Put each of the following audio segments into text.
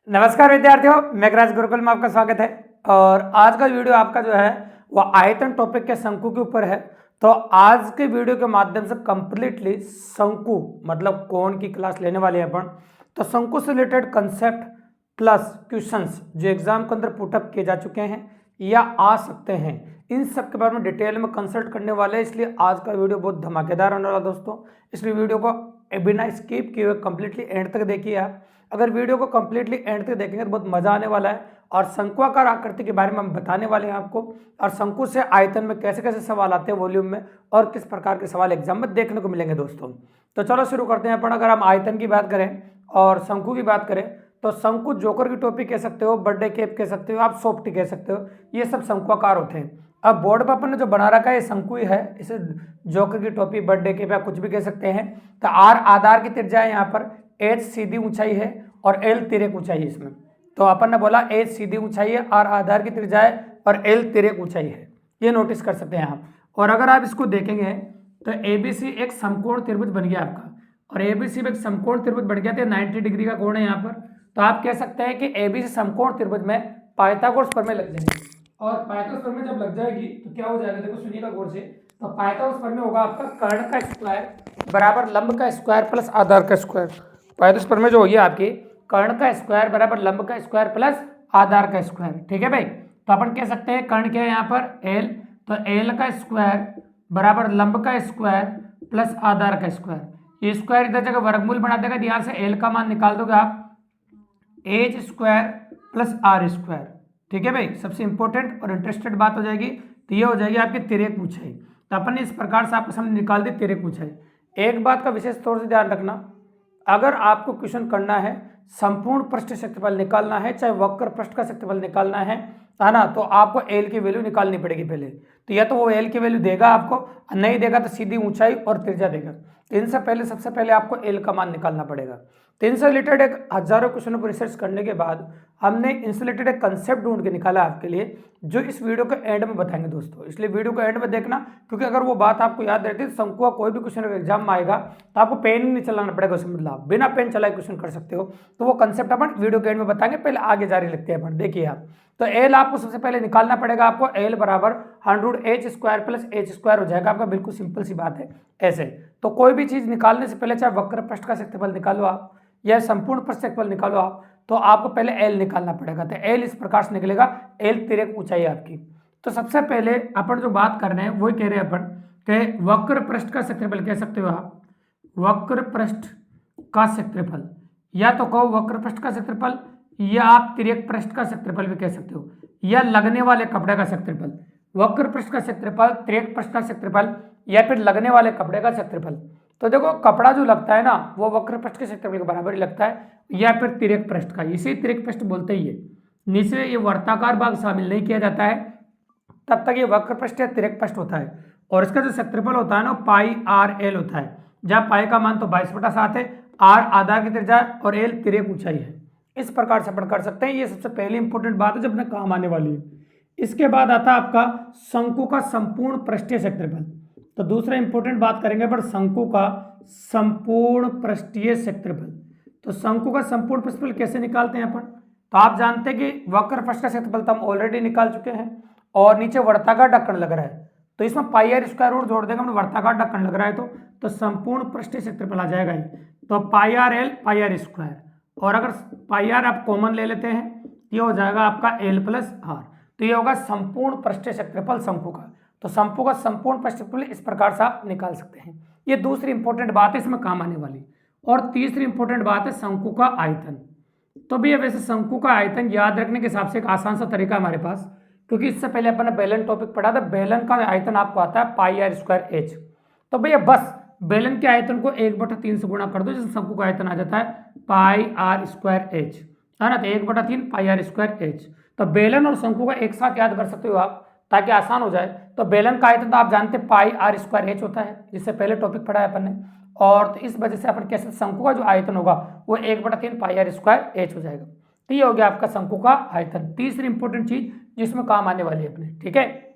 नमस्कार विद्यार्थियों, मेघराज गुरुकुल में आपका स्वागत है। और आज का वीडियो आपका जो है वह आयतन टॉपिक के शंकु के ऊपर है। तो आज के वीडियो के माध्यम से कंप्लीटली शंकु मतलब कोण की क्लास लेने वाले हैं अपन। तो शंकु से रिलेटेड कंसेप्ट प्लस क्वेश्चंस जो एग्जाम के अंदर पुटअप किए जा चुके हैं या आ सकते हैं, इन सब के बारे में डिटेल में कंसल्ट करने वाले हैं। इसलिए आज का वीडियो बहुत धमाकेदार होने वाला दोस्तों। इसलिए वीडियो को बिना स्किप किए हुए कंप्लीटली एंड तक देखिए आप। अगर वीडियो को कंप्लीटली एंड तक देखेंगे तो बहुत मजा आने वाला है। और शंक्वाकार आकृति के बारे में हम बताने वाले हैं आपको, और शंकु से आयतन में कैसे कैसे सवाल आते हैं वॉल्यूम में, और किस प्रकार के सवाल एग्जाम में देखने को मिलेंगे दोस्तों। तो चलो शुरू करते हैं अपन। अगर हम आयतन की बात करें और शंकु की बात करें तो शंकु जोकर की टोपी कह सकते हो, बर्थडे केप कह सकते हो, आप सॉफ्टी कह सकते हो, ये सब शंक्वाकार होते हैं। अब बोर्ड पर अपन ने जो बना रखा है ये शंकु ही है, इसे जोकर की टोपी, बर्थडे केप या कुछ भी कह सकते हैं। तो आर आधार की त्रिज्या है यहाँ पर, एच सीधी ऊंचाई है और एल तिर्यक ऊंचाई है इसमें। तो अपन ने बोला एच सीधी ऊंचाई है, आर आधार की त्रिज्या है और एल तिर्यक ऊंचाई है, ये नोटिस कर सकते हैं आप। और अगर आप इसको देखेंगे तो एबीसी एक समकोण त्रिभुज बन गया आपका, और एबीसी में एक समकोण त्रिभुज बन गया था, 90 डिग्री का कोण है यहाँ पर। तो आप कह सकते हैं कि एबीसी समकोण त्रिभुज में पाइथागोरस प्रमेय लग जाएगी, और पाइथागोरस प्रमेय जब लग जाएगी तो क्या हो जाएगा, देखो सुनिएगा गौर से। तो पाइथागोरस प्रमेय होगा आपका कर्ण का स्क्वायर बराबर लंब का स्क्वायर प्लस आधार का स्क्वायर। पाइथागोरस प्रमेय जो होगी आपकी कर्ण का स्क्वायर बराबर लंब का स्क्वायर प्लस आधार का स्क्वायर, ठीक है भाई। तो अपन कह सकते हैं कर्ण क्या है यहाँ पर, एल। तो एल का स्क्वायर बराबर लंब का स्क्वायर प्लस आधार का स्क्वायर। ये स्क्वायर इधर जगह वर्गमूल बना देगा, तो यहाँ से एल का मान निकाल दोगे आप, H square plus R square, ठीक है भाई। सबसे इंपॉर्टेंट और इंटरेस्टेड बात हो जाएगी, तो ये हो जाएगी आपकी तिर्यक ऊंचाई। तो अपन ने इस प्रकार से आपको सामने निकाल दी तिर्यक ऊंचाई। एक बात का विशेष तौर से ध्यान रखना, अगर आपको क्वेश्चन करना है संपूर्ण पृष्ठ क्षेत्रफल निकालना है, चाहे वक्र पृष्ठ का क्षेत्रफल निकालना है ना, तो आपको एल की वैल्यू निकालनी पड़ेगी पहले। तो या तो वो एल की वैल्यू देगा आपको, नहीं देगा तो सीधी ऊंचाई और त्रिज्या देगा। तो इनसे पहले सबसे पहले आपको एल का मान निकालना पड़ेगा। तो इनसे रिलेटेड एक हजारों क्वेश्चनों पर रिसर्च करने के बाद हमने इनसे रिलेटेड एक कंसेप्ट ढूंढ के निकाला आपके लिए, जो इस वीडियो के एंड में बताएंगे दोस्तों। इसलिए वीडियो को एंड में देखना, क्योंकि अगर वो बात आपको याद रहती है तो शंकु का कोई भी क्वेश्चन एग्जाम में आएगा तो आपको पेन नहीं चलाना पड़ेगा, उसमें मतलब बिना पेन चलाए क्वेश्चन कर सकते हो। तो वो कंसेप्ट अपन वीडियो के एंड में बताएंगे, पहले आगे जारी लिखते हैं अपन। देखिए आप, तो एल आपको सबसे पहले निकालना पड़ेगा, आपको एल बराबर 100 H square plus H square हो जाएगा आपका, बिल्कुल सिंपल सी बात है ऐसे। तो कोई भी चीज निकालने से पहले, चाहे वक्र पृष्ठ का क्षेत्रफल निकालो आप या संपूर्ण पृष्ठ क्षेत्रफल निकालो आप, तो आपको पहले एल निकालना पड़ेगा। तो एल इस प्रकार से निकलेगा, एल तिर्यक ऊंचाई आपकी। तो सबसे पहले अपन जो बात कर रहे हैं वही कह रहे हैं अपन कि वक्र पृष्ठ का क्षेत्रफल कह सकते हो आप, वक्र पृष्ठ का क्षेत्रफल, या तो कहो वक्र पृष्ठ का क्षेत्रफल, या आप तिर्यक पृष्ठ का क्षेत्रफल भी कह सकते हो, या लगने वाले कपड़े का क्षेत्रफल। वक्र पृष्ठ का क्षेत्रफल, तिर्यक पृष्ठ का क्षेत्रफल, या फिर लगने वाले कपड़े का क्षेत्रफल। तो देखो कपड़ा जो लगता है ना वो वक्र पृष्ठ के क्षेत्रफल के बराबर ही लगता है, या फिर तिर्यक पृष्ठ का, इसे तिर्यक पृष्ठ बोलते ही है। नीचे ये वर्ताकार भाग शामिल नहीं किया जाता है, तब तक ये वक्र पृष्ठ या तिर्यक पृष्ठ होता है। और इसका जो क्षेत्रफल होता है ना पाई आर एल होता है, जहाँ पाई का मान तो 22/7 है, आर आधार की त्रिज्या और एल तिर्यक ऊंचाई है। इस प्रकार से अपन कर सकते हैं। ये सबसे पहली इंपॉर्टेंट बात है जो अपने काम आने वाली है। इसके बाद आता है आपका शंकु का संपूर्ण पृष्ठीय क्षेत्रफल। तो दूसरा इंपॉर्टेंट बात करेंगे पर शंकु का संपूर्ण पृष्ठीय क्षेत्रफल। तो शंकु का संपूर्ण पृष्ठफल कैसे निकालते हैं अपन, तो आप जानते हैं कि वक्र पृष्ठ का क्षेत्रफल तो हम ऑलरेडी निकाल चुके हैं, और नीचे वर्ताकार ढक्कन लग रहा है, तो इसमें पाई आर स्क्वायर और जोड़ देंगे, वर्ताकार ढक्कन लग रहा है तो संपूर्ण पृष्ठीय क्षेत्रफल आ जाएगा ही। तो pi R L pi R square, और अगर पाई आर आप कॉमन ले लेते हैं ये हो जाएगा आपका एल प्लस आर। तो ये होगा संपूर्ण पृष्ठीय क्षेत्रफल शंकु का। तो शंकु का संपूर्ण पृष्ठीय क्षेत्रफल इस प्रकार से आप निकाल सकते हैं। ये दूसरी इंपॉर्टेंट बात है इसमें काम आने वाली। और तीसरी इंपॉर्टेंट बात है शंकु का आयतन। तो भैया वैसे शंकु का आयतन याद रखने के हिसाब से एक आसान सा तरीका हमारे पास, क्योंकि इससे पहले अपन ने बेलन टॉपिक पढ़ा था, बेलन का आयतन आपको आता है पाई आर स्क्वायर एच। तो भैया बस बेलन के आयतन को 1/3 से गुणा कर दो, जिससे शंकु का आयतन आ जाता है पाई आर स्क्वायर एच, है ना। तो 1/3 पाई आर स्क्वायर एच। तो बेलन और शंकु का एक साथ याद कर सकते हो आप, ताकि आसान हो जाए। तो बेलन का आयतन तो आप जानते हैं पाई आर स्क्वायर एच होता है, जिससे पहले टॉपिक पढ़ा है अपन ने। और तो इस वजह से अपन कैसे शंकु का जो आयतन होगा वो 1/3 पाई आर स्क्वायर एच हो जाएगा। तो ये हो गया आपका शंकु का आयतन, तीसरी इंपॉर्टेंट चीज जिसमें काम आने वाली है अपने, ठीक है।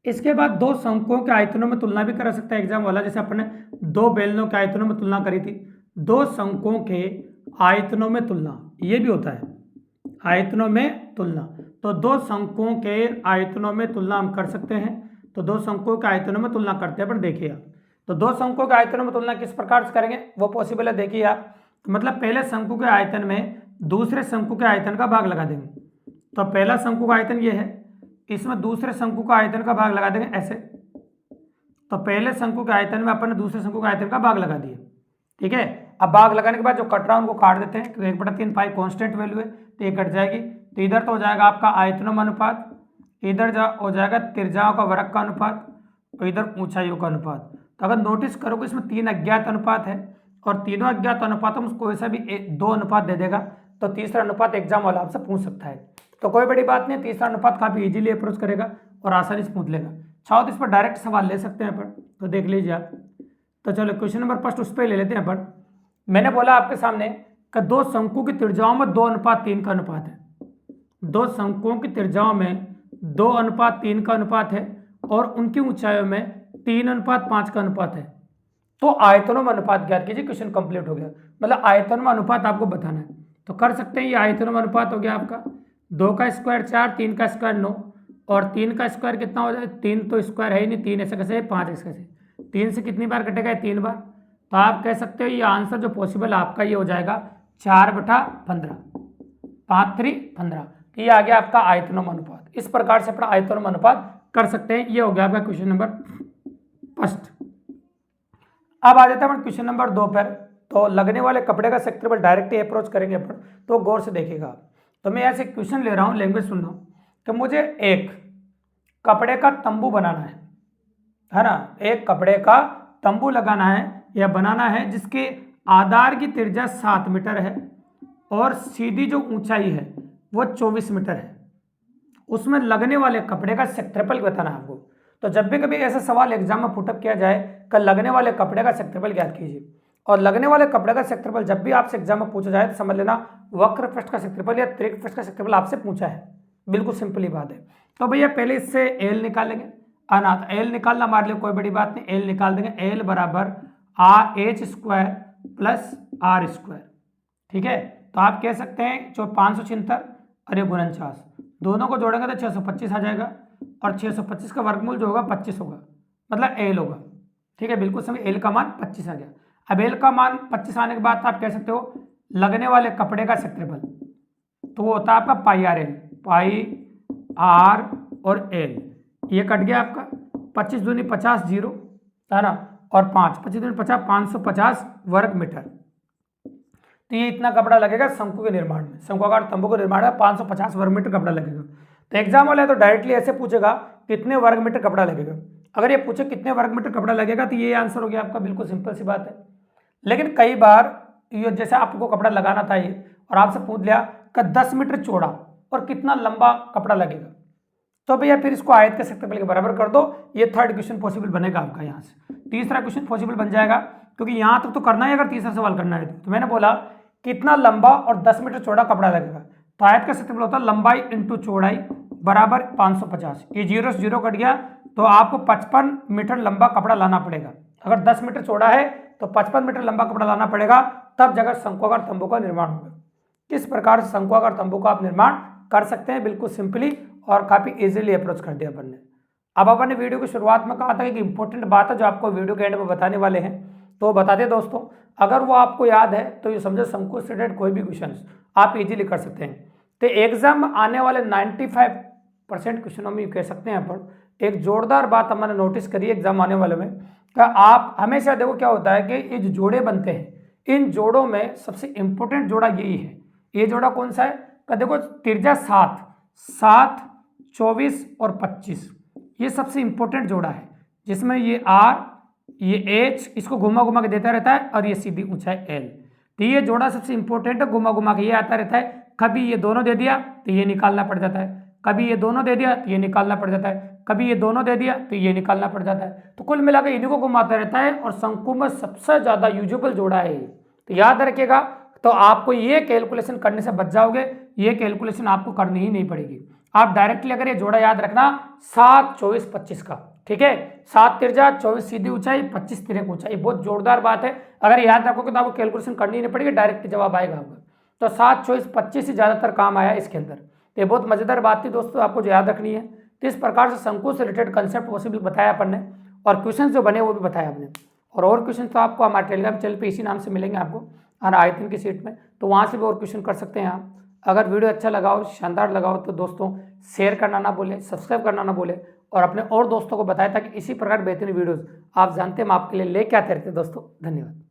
इसके बाद दो शंकुओं के आयतनों में तुलना भी कर सकता है एग्जाम वाला, जैसे अपन ने दो बेलनों के आयतनों में तुलना करी थी, दो शंकुओं के आयतनों में तुलना ये भी होता है। आयतनों में तुलना। तो दो शंकुओं के आयतनों में तुलना हम कर सकते हैं। तो दो शंकुओं के आयतनों में तुलना करते हैं अपन, देखिए आप। तो दो शंकुओं के आयतनों में तुलना किस प्रकार से करेंगे वो पॉसिबल है, देखिए आप। तो मतलब पहले शंकु के आयतन में दूसरे शंकु के आयतन का भाग लगा देंगे। तो पहला शंकु का आयतन ये है, इसमें दूसरे शंकु का आयतन का भाग लगा देंगे ऐसे। तो पहले शंकु के आयतन में अपन ने दूसरे शंकु के आयतन का भाग लगा दिया, ठीक है। अब भाग लगाने के बाद जो कट रहा है उनको काट देते हैं, क्योंकि 1/3 पाई कॉन्स्टेंट वैल्यू है, तो ये कट जाएगी। तो इधर तो हो जाएगा आपका आयतनों अनुपात, इधर हो जाएगा त्रिज्याओं का वर्ग का अनुपात, और इधर ऊंचाइयों का अनुपात। तो अगर नोटिस करोगे इसमें 3 अज्ञात अनुपात है, और तीनों अज्ञात अनुपातों में कोई सा भी 2 अनुपात दे देगा, तो तीसरा अनुपात एग्जाम वाला आपसे पूछ सकता है। तो कोई बड़ी बात नहीं, तीसरा अनुपात काफी इजीली अप्रोच करेगा और आसानी से पूछ लेगा। चाहो तो इस पर डायरेक्ट सवाल ले सकते हैं अपन, तो देख लीजिए आप। तो चलो क्वेश्चन नंबर फर्स्ट उस पर ले लेते हैं अपन। मैंने बोला आपके सामने कि दो शंकु की त्रिज्याओं में 2:3 का अनुपात है। दो शंकुओं की त्रिज्याओं में 2:3 का अनुपात है, और उनकी ऊंचाइयों में 3:5 का अनुपात है। तो आयतनों में अनुपात ज्ञात कीजिए, क्वेश्चन कंप्लीट हो गया। मतलब आयतन में अनुपात आपको बताना है, तो कर सकते हैं। ये आयतनों में अनुपात हो गया आपका 2 का स्क्वायर 4, 3 का स्क्वायर 9, और 3 का स्क्वायर कितना हो जाए, 3 तो स्क्वायर है ही नहीं, 3 ऐसे कैसे, 5 ऐसे कैसे, 3 से कितनी बार कटेगा, 3 बार। तो आप कह सकते हो ये आंसर जो पॉसिबल आपका ये हो जाएगा 4/15, 5×3=15। ये आ गया आपका आयतनों में अनुपात। इस प्रकार से अपना आयतनों में अनुपात कर सकते हैं। ये हो गया आपका क्वेश्चन नंबर फर्स्ट। अब आ जाता है अपन क्वेश्चन नंबर 2 पर। तो लगने वाले कपड़े का क्षेत्रफल डायरेक्ट अप्रोच करेंगे अपन, तो गौर से देखिएगा। तो मैं ऐसे क्वेश्चन ले रहा हूँ, लैंग्वेज सुन रहा हूँ कि मुझे एक कपड़े का तंबू बनाना है ना। एक कपड़े का तंबू लगाना है या बनाना है, जिसके आधार की त्रिज्या 7 मीटर है और सीधी जो ऊंचाई है वो 24 मीटर है। उसमें लगने वाले कपड़े का क्षेत्रफल बताना है आपको। तो जब भी कभी ऐसा सवाल एग्जाम में पुटअप किया जाए कि लगने वाले कपड़े का क्षेत्रफल ज्ञात कीजिए, और लगने वाले कपड़े का क्षेत्रफल जब भी आपसे एग्जाम में पूछा जाए तो समझ लेना वक्र पृष्ठ का क्षेत्रफल या त्रिक पृष्ठ का क्षेत्रफल आपसे पूछा है। बिल्कुल सिंपली बात है। तो भैया पहले इससे एल निकालेंगे, अनाथ एल निकालना हमारे लिए कोई बड़ी बात नहीं, एल निकाल देंगे। एल बराबर h² प्लस r², ठीक है। तो आप कह सकते हैं जो 576 और ये 49, दोनों को जोड़ेंगे तो 625 आ जाएगा, और 625 का वर्गमूल जो होगा 25 होगा, मतलब एल होगा, ठीक है। बिल्कुल समय एल का मान 25 आ गया। अब एल का मान 25 आने के बाद आप कह सकते हो लगने वाले कपड़े का क्षेत्रफल, तो वो होता है आपका πr/l, पाई आर और एल। ये कट गया आपका 25 दूनी 50, 0 है ना, और 5, 25 दूनी 50, 550 वर्ग मीटर। तो ये इतना कपड़ा लगेगा शंकु के निर्माण में, शंकुआकार तंबू के निर्माण में 550 वर्ग मीटर कपड़ा लगेगा। तो एग्जाम वाला है तो डायरेक्टली ऐसे पूछेगा कितने वर्ग मीटर कपड़ा लगेगा। अगर ये पूछे कितने वर्ग मीटर कपड़ा लगेगा तो ये आंसर हो गया आपका, बिल्कुल सिंपल सी बात है। लेकिन कई बार ये जैसे आपको कपड़ा लगाना था ये, और आपसे पूछ लिया कि 10 मीटर चौड़ा और कितना लंबा कपड़ा लगेगा, तो भैया फिर इसको आयत के क्षेत्रफल के बराबर कर दो। ये थर्ड क्वेश्चन पॉसिबल बनेगा आपका। यहाँ से तीसरा क्वेश्चन पॉसिबल बन जाएगा, क्योंकि यहाँ तक तो करना है अगर तीसरा सवाल करना है तो मैंने बोला कितना लंबा और 10 मीटर चौड़ा कपड़ा लगेगा। तो आयत का क्षेत्रफल होता है लंबाई इंटू चौड़ाई बराबर 550। ये 0 से 0 कट गया, तो आपको 55 मीटर लंबा कपड़ा लाना पड़ेगा। अगर 10 मीटर चौड़ा है तो 55 मीटर लंबा कपड़ा लाना पड़ेगा, तब जगह शंकुआकार तंबू का निर्माण होगा। किस प्रकार से शंकुआकार तंबू का आप निर्माण कर सकते हैं, बिल्कुल सिंपली और काफी इजीली अप्रोच कर दिया अपन ने। अब अपन ने वीडियो की शुरुआत में कहा था कि इंपॉर्टेंट बात है जो आपको वीडियो के एंड में बताने वाले हैं, तो बता दें दोस्तों। अगर वो आपको याद है तो ये समझो शंकु से रिलेटेड कोई भी क्वेश्चन आप इजीली कर सकते हैं। तो एग्जाम में आने वाले 95% क्वेश्चनों में कह सकते हैं अपन एक जोरदार बात हमने नोटिस करी एग्जाम आने वाले में, कि आप हमेशा देखो क्या होता है कि ये जो जोड़े बनते हैं, इन जोड़ों में सबसे इंपॉर्टेंट जोड़ा यही है। ये जोड़ा कौन सा है कि देखो त्रिज्या 7, 24 और 25, ये सबसे इंपॉर्टेंट जोड़ा है, जिसमें ये r, ये h इसको घुमा घुमा के देता रहता है, और ये सीधी ऊंचाई l। तो ये जोड़ा सबसे इंपॉर्टेंट है, घुमा घुमा के ये आता रहता है। कभी ये दोनों दे दिया तो ये निकालना पड़ जाता है, कभी ये दोनों दे दिया तो ये निकालना पड़ जाता है, कभी ये दोनों दे दिया तो ये निकालना पड़ जाता है। तो कुल मिलाकर इन्हीं को घुमाता रहता है, और शंकु में सबसे ज्यादा यूजेबल जोड़ा है। तो याद रखिएगा, तो आपको ये कैलकुलेशन करने से बच जाओगे, ये कैलकुलेशन आपको करनी ही नहीं पड़ेगी। आप डायरेक्टली अगर ये जोड़ा याद रखना 7, 24, 25 का, ठीक है। 7 त्रिज्या, 24 सीधी ऊंचाई, 25 तिरक ऊंचाई, बहुत जोरदार बात है। अगर याद रखोगे तो आपको कैलकुलेशन करनी नहीं पड़ेगी, डायरेक्ट जवाब आएगा आपका। तो 7 24 25 से ज़्यादातर काम आया इसके अंदर। तो ये बहुत मज़ेदार बात थी दोस्तों, आपको जो याद रखनी है। तो इस प्रकार से शंकु से रिलेटेड कंसेप्ट पॉसिबल बताया अपन ने, और क्वेश्चन जो बने वो भी बताया आपने। और क्वेश्चन तो आपको हमारे टेलीग्राम चैनल पे इसी नाम से मिलेंगे आपको, आयतन की सीट में, तो वहाँ से भी और क्वेश्चन कर सकते हैं आप। अगर वीडियो अच्छा लगा हो, शानदार लगा हो, तो दोस्तों शेयर करना ना भूलें, सब्सक्राइब करना ना भूलें, और अपने और दोस्तों को बताएं ताकि इसी प्रकार बेहतरीन वीडियोस आप जानते हैं हम आपके लिए लेके आते रहते हैं दोस्तों। धन्यवाद।